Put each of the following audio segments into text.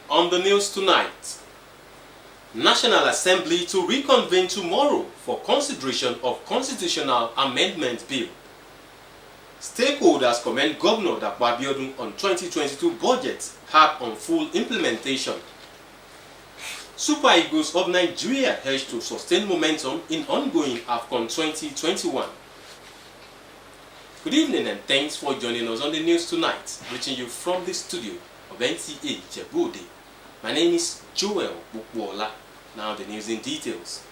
On the news tonight, National Assembly to reconvene tomorrow for consideration of Constitutional Amendment Bill. Stakeholders commend Governor Dapo Abiodun on 2022 budget harp on full implementation. Super Eagles of Nigeria hedge to sustain momentum in ongoing AFCON 2021. Good evening and thanks for joining us on the news tonight, reaching you from the studio of NTA Ijebu ode. My name is Joel Bukwola. Now the news in details.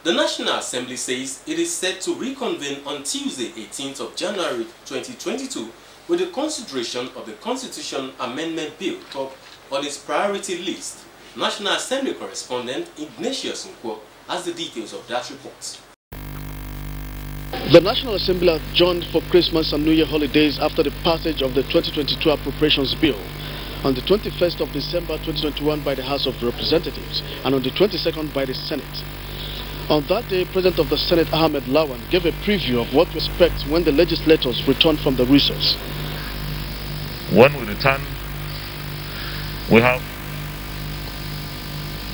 The National Assembly says it is set to reconvene on Tuesday, 18th of January 2022 with the consideration of the Constitution Amendment Bill top on its priority list. National Assembly correspondent Ignatius Nkwo has the details of that report. The National Assembly adjourned for Christmas and New Year holidays after the passage of the 2022 Appropriations Bill on the 21st of December 2021 by the House of Representatives and on the 22nd by the Senate. On that day, President of the Senate Ahmed Lawan gave a preview of what to expect when the legislators return from the recess. When we return, we have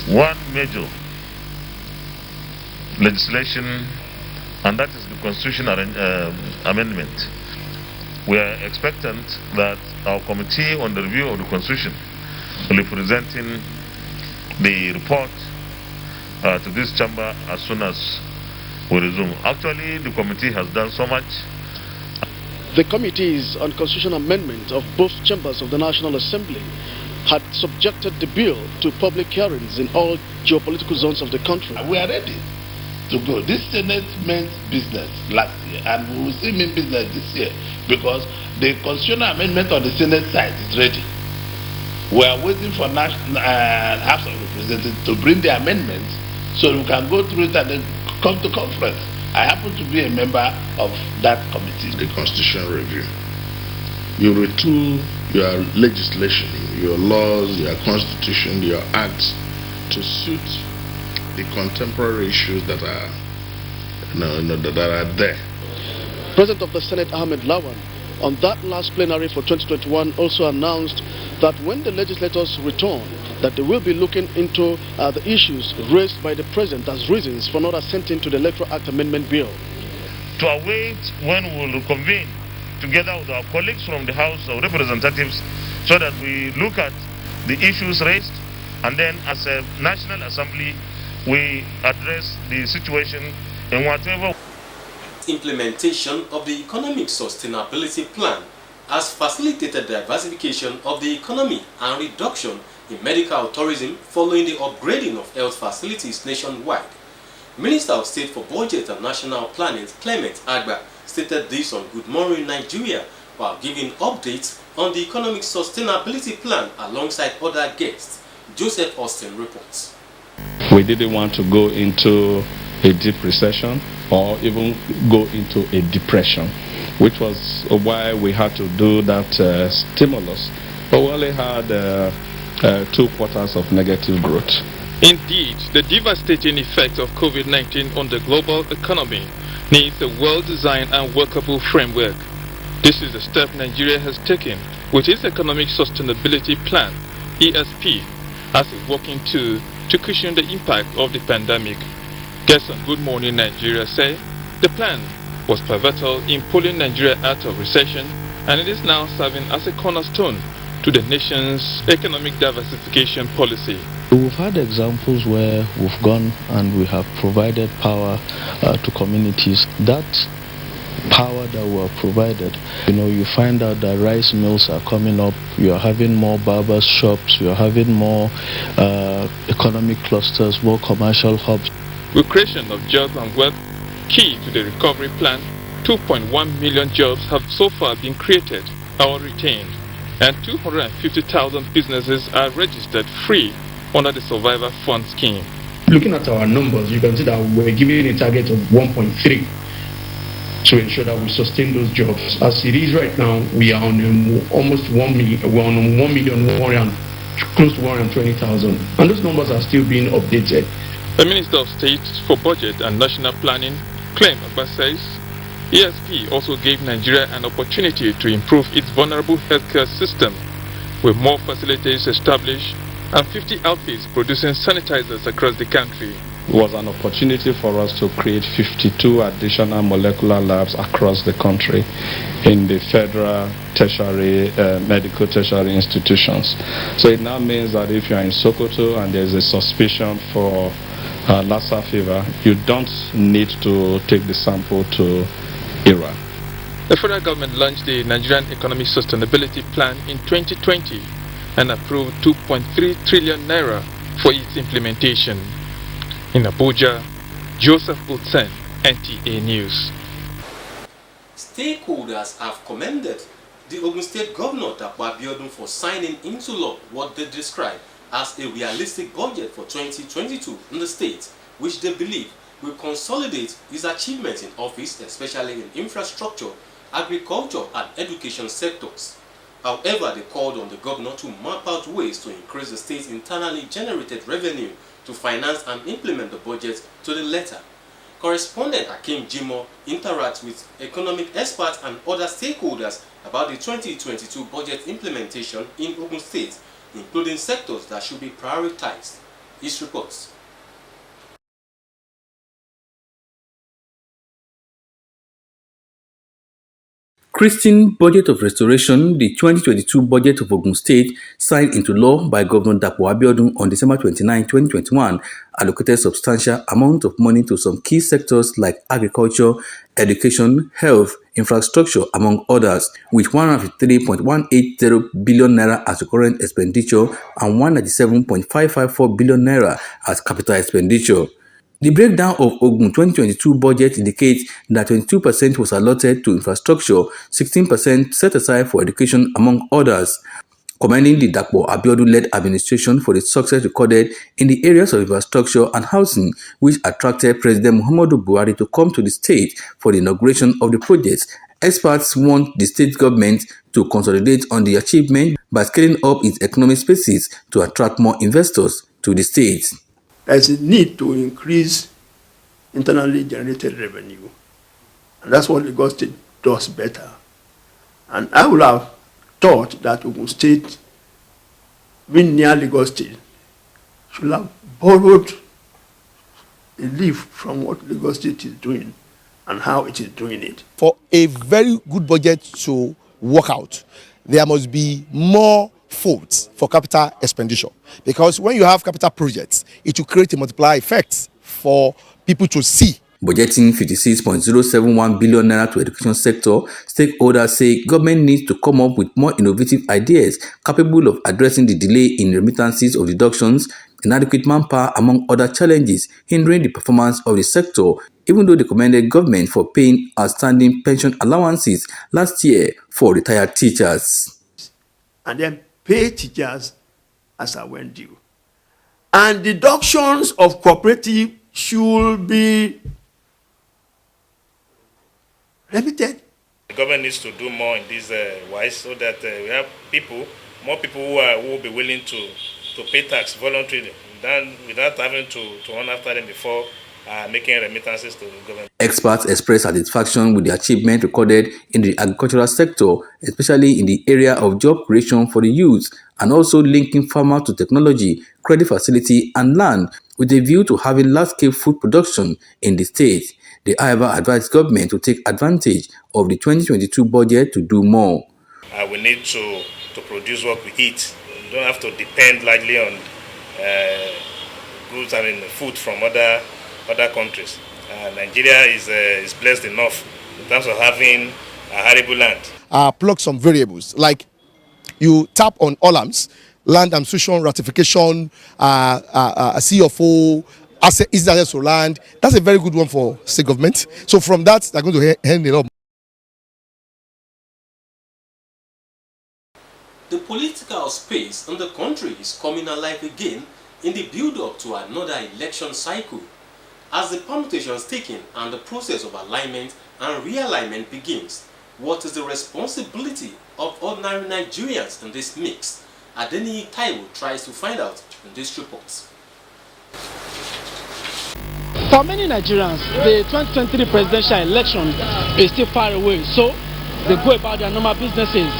one major legislation, and that is the Constitutional Amendment. We are expectant that our committee on the review of the Constitution will be presenting the report to this chamber as soon as we resume. Actually, the committee has done so much. The committees on constitutional amendment of both chambers of the National Assembly had subjected the bill to public hearings in all geopolitical zones of the country. We are ready to go. This Senate meant business last year, and we will still mean business this year because the constitutional amendment on the Senate side is ready. We are waiting for House of Representatives to bring the amendments so we can go through it and then come to conference. I happen to be a member of that committee. The Constitutional Review. You retool your legislation, your laws, your constitution, your acts to suit the contemporary issues that are, that are there. President of the Senate Ahmed Lawan, on that last plenary for 2021, also announced that when the legislators return, that they will be looking into the issues raised by the President as reasons for not assenting to the Electoral Act Amendment Bill. To await when we will convene together with our colleagues from the House of Representatives so that we look at the issues raised, and then as a National Assembly we address the situation in whatever. Implementation of the Economic Sustainability Plan has facilitated diversification of the economy and reduction in medical tourism following the upgrading of health facilities nationwide. Minister of State for Budget and National Planning Clement Agba stated this on Good Morning Nigeria while giving updates on the Economic Sustainability Plan alongside other guests. Joseph Austin reports. We didn't want to go into a deep recession or even go into a depression, which was why we had to do that stimulus. But we only had 2 quarters of negative growth. Indeed, the devastating effects of COVID-19 on the global economy needs a well-designed and workable framework. This is the step Nigeria has taken with its Economic Sustainability Plan, ESP, as it's working to cushion the impact of the pandemic. Guests on Good Morning Nigeria say the plan was pivotal in pulling Nigeria out of recession, and it is now serving as a cornerstone to the nation's economic diversification policy. We've had examples where we've gone and we have provided power to communities. That power that we have provided, you find out that rice mills are coming up, you are having more barbers shops, you are having more economic clusters, more commercial hubs. With creation of jobs and wealth key to the recovery plan, 2.1 million jobs have so far been created or retained, and 250,000 businesses are registered free under the Survivor Fund scheme. Looking at our numbers, you can see that we're giving a target of 1.3 to ensure that we sustain those jobs. As it is right now, we are on almost 1 million, we're on 1 million, close to 120,000, and those numbers are still being updated. The Minister of State for Budget and National Planning, Clement Agba, says ESP also gave Nigeria an opportunity to improve its vulnerable healthcare system with more facilities established and 50 outfits producing sanitizers across the country. It was an opportunity for us to create 52 additional molecular labs across the country in the federal tertiary, medical tertiary institutions. So it now means that if you are in Sokoto and there is a suspicion for Lassa fever, you don't need to take the sample to Iraq. The federal government launched the Nigerian Economic Sustainability Plan in 2020 and approved 2.3 trillion naira for its implementation. In Abuja, Joseph Utsen, NTA News. Stakeholders have commended the Ogun State Governor Dapo Abiodun for signing into law what they describe as a realistic budget for 2022 in the state, which they believe will consolidate his achievements in office, especially in infrastructure, agriculture and education sectors. However, they called on the governor to map out ways to increase the state's internally generated revenue to finance and implement the budget to the letter. Correspondent Hakim Jimo interacts with economic experts and other stakeholders about the 2022 budget implementation in Ogun State, including sectors that should be prioritized. His reports. Christine Budget of Restoration, the 2022 budget of Ogun State, signed into law by Governor Dapo Abiodun on December 29, 2021, allocated substantial amount of money to some key sectors like agriculture, education, health, infrastructure, among others, with 153.180 billion naira as recurrent expenditure and 197.554 billion naira as capital expenditure. The breakdown of Ogun 2022 budget indicates that 22% was allotted to infrastructure, 16% set aside for education, among others. Commending the Dapo Abiodun-led administration for the success recorded in the areas of infrastructure and housing, which attracted President Muhammadu Buhari to come to the state for the inauguration of the project, experts want the state government to consolidate on the achievement by scaling up its economic spaces to attract more investors to the state. There is a need to increase internally generated revenue. And that's what Lagos State does better. And I would have thought that Ogun State, being near Lagos State, should have borrowed a leaf from what Lagos State is doing and how it is doing it. For a very good budget to work out, there must be more folds for capital expenditure, because when you have capital projects, it will create a multiplier effect for people to see. Budgeting 56.071 billion naira to education sector, stakeholders say government needs to come up with more innovative ideas capable of addressing the delay in remittances of deductions, inadequate manpower, among other challenges hindering the performance of the sector, even though they commended government for paying outstanding pension allowances last year for retired teachers. And then pay teachers as I went due. And deductions of cooperative should be remitted. The government needs to do more in this wise so that we have more people who will be willing to pay tax voluntarily, without having to run after them before making remittances to the government. Experts express satisfaction with the achievement recorded in the agricultural sector, especially in the area of job creation for the youth, and also linking farmers to technology, credit facility, and land, with a view to having large-scale food production in the state. They, however, advise government to take advantage of the 2022 budget to do more. We need to produce what we eat. We don't have to depend largely on goods, food from other countries. Nigeria is blessed enough in terms of having a arable land. Plug some variables, like you tap on OLAMs, land acquisition, ratification, CFO, asset to land. That's a very good one for state government. So from that, they're going to hand it up. The political space in the country is coming alive again in the build-up to another election cycle. As the permutations taken and the process of alignment and realignment begins, what is the responsibility of ordinary Nigerians in this mix? Adeniyi Taiwo tries to find out in this report. For many Nigerians, the 2023 presidential election is still far away, so they go about their normal businesses.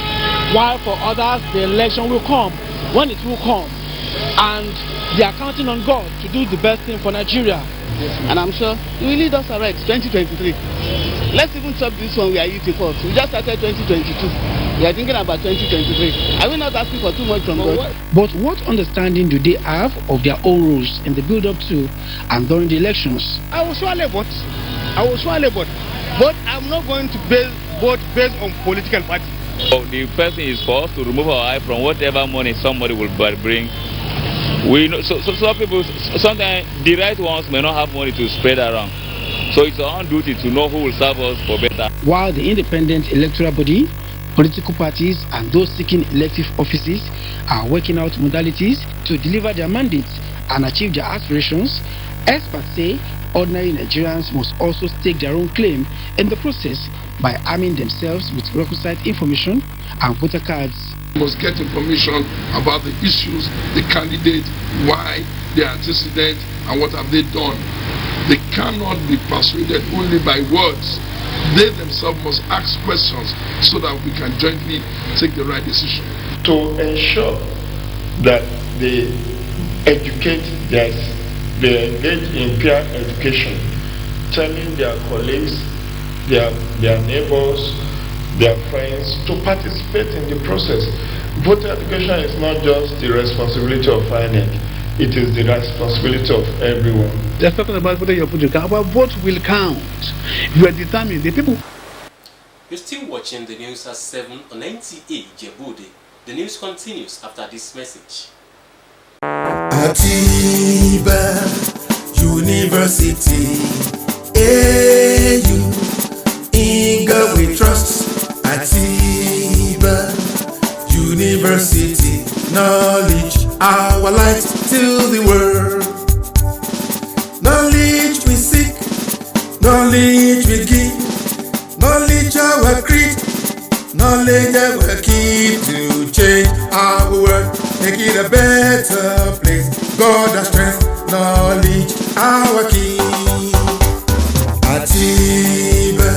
while for others the election will come when it will come, and they are counting on God to do the best thing for Nigeria. And I'm sure He will lead us right 2023. Let's even chop this one we are eating first. We just started 2022. We are thinking about 2023. Are we not asking for too much from God? But what understanding do they have of their own rules in the build-up to and during the elections? I will surely vote. But I'm not going to vote based on political party. So the first thing is for us to remove our eye from whatever money somebody will bring. We know, so some people, sometimes the right ones may not have money to spread around. So it's our own duty to know who will serve us for better. While the independent electoral body, political parties and those seeking elective offices are working out modalities to deliver their mandates and achieve their aspirations, experts say ordinary Nigerians must also stake their own claim in the process by arming themselves with requisite information and voter cards. We must get information about the issues, the candidate, why they are antecedent, and what have they done. They cannot be persuaded only by words. They themselves must ask questions so that we can jointly take the right decision. To ensure that they educate they engage in peer education, telling their colleagues, their neighbors, their friends to participate in the process. Voter education is not just the responsibility of INEC, it is the responsibility of everyone. They're talking about whether your vote will count. You are determined. The people. You're still watching the news at 7 on NTA Ijebu ode. The news continues after this message. Atiba University, AU, in God we trust. Atiba University, knowledge, our light to the world. Knowledge we seek, knowledge we give, knowledge our creed, knowledge our key to change our world, make it a better place. God has strength, knowledge our key. Atiba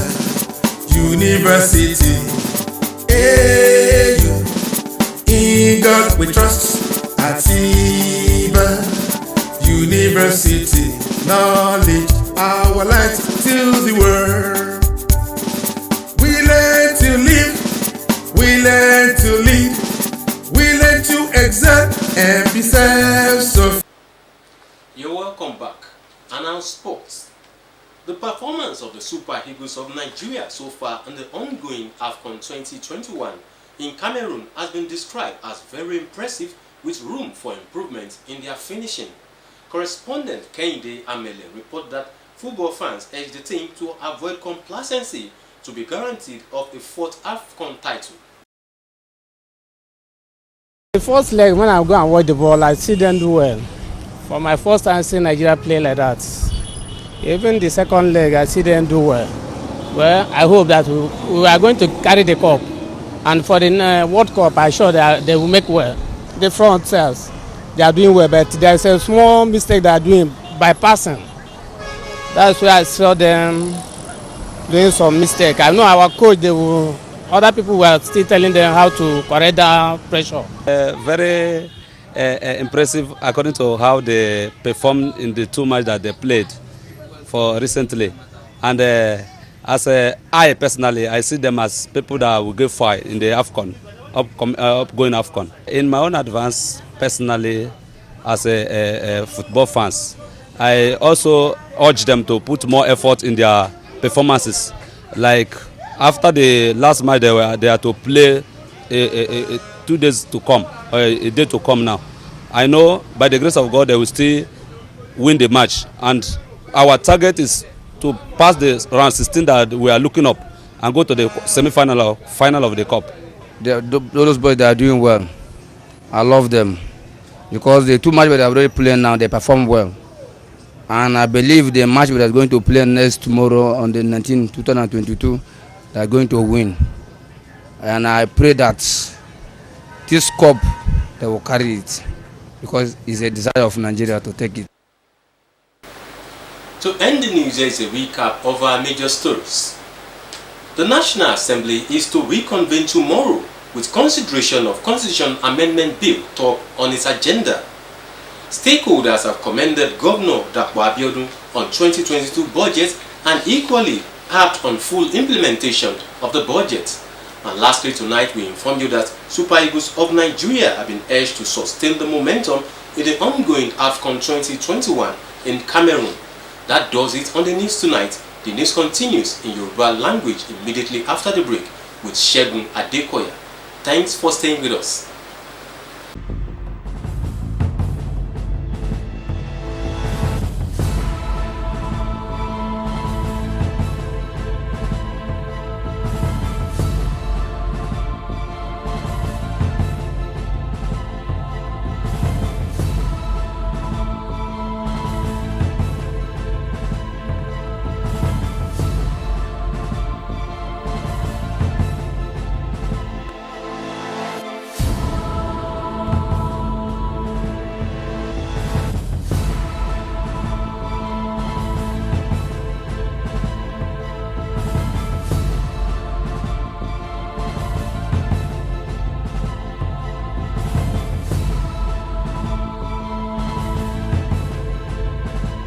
University, AU, in God we trust. Atiba University, knowledge, our light to the world. We learn to live, we learn to lead, we learn to excel and be self-sufficient. You're welcome back. And now sports. The performance of the Super Eagles of Nigeria so far in the ongoing AFCON 2021 in Cameroon has been described as very impressive, with room for improvement in their finishing. Correspondent Kehinde Amele report that football fans urge the team to avoid complacency to be guaranteed of a fourth AFCON title. The first leg, when I go and watch the ball, I see them do well. For my first time seeing Nigeria play like that. Even the second leg, I see them do well. Well, I hope that we are going to carry the cup. And for the World Cup, I'm sure they will make well. The front cells, they are doing well, but there's a small mistake they are doing by passing. That's why I saw them doing some mistake. I know our coach, other people were still telling them how to correct that pressure. Very impressive according to how they performed in the two matches that they played for recently. And I personally, I see them as people that will give fight in the AFCON. Upgoing AFCON. In my own advance, personally, as a football fans, I also urge them to put more effort in their performances. Like after the last match, they are to play 2 days to come, or a day to come now. I know by the grace of God they will still win the match, and our target is to pass the round 16 that we are looking up and go to the semi-final or final of the cup. Those boys, they are doing well. I love them because the two matches they are already playing now, they perform well. And I believe the match we are going to play next tomorrow on the 19th, 2022, they are going to win. And I pray that this cup, they will carry it because it's a desire of Nigeria to take it. To end the news, there is a recap of our major stories. The National Assembly is to reconvene tomorrow with consideration of Constitution Amendment Bill top on its agenda. Stakeholders have commended Governor Dapo Abiodun on 2022 budget and equally harped on full implementation of the budget. And lastly tonight we inform you that Super Eagles of Nigeria have been urged to sustain the momentum in the ongoing AFCON 2021 in Cameroon. That does it on the news tonight. The news continues in Yoruba language immediately after the break with Segun Adekoya. Thanks for staying with us.